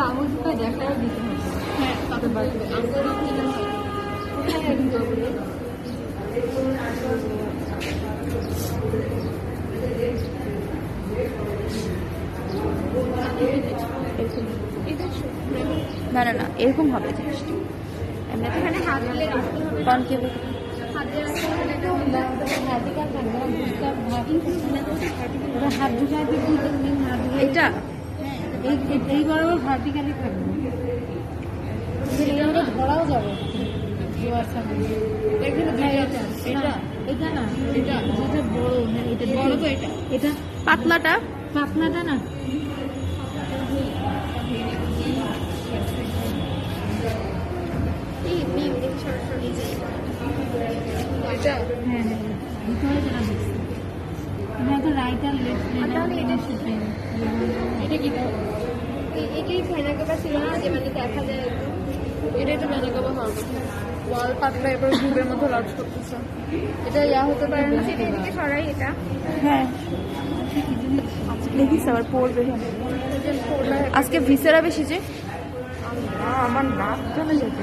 আঙুলটা দেখাও দিতে হবে। হ্যাঁ তাতে বাড়বে আঙুল দিলে হয়। না না না এরকম হবে জিনিসটা এমনিতে এখানে হাত দিলে রাখতে হবে না। কনকেভ হাত দিয়ে রাখতে হবে না। ভার্টিক্যাল থাকবে না, বুঝতে ওটা হাত ঢুকায় দিবি, হাত ঢুকায় এটা এই বরাবর ভার্টিক্যালি থাকবে, এইভাবে ধরাও যাবে জোয়ার সামনে। এটা এটা না, এটা যেটা বড়, হ্যাঁ এটা বড় তো এটা। এটা পাতলাটা পাতলাটা না, এই মেয়ে দেখি সরাসরি যে এটা হ্যাঁ হ্যাঁ ভিতরে যেটা দেখছি এটা তো রাইট আর লেফট, তাহলে এটা এটা কি এটাই ফেনাকাবা ছিল না যে মানে দেখা যায় একদম। এটাই তো ফেনাকাবা হওয়ার কথা। ওয়াল পাতলা এবার গ্রুপের মধ্যে লঞ্চ করতেছে। এটা ইয়া হতে পারে না। সেটা এদিকে সরাই এটা। হ্যাঁ দেখিস আবার পড়বে আজকে ভিসেরা বেশি যে আমার নাক চলে যেত।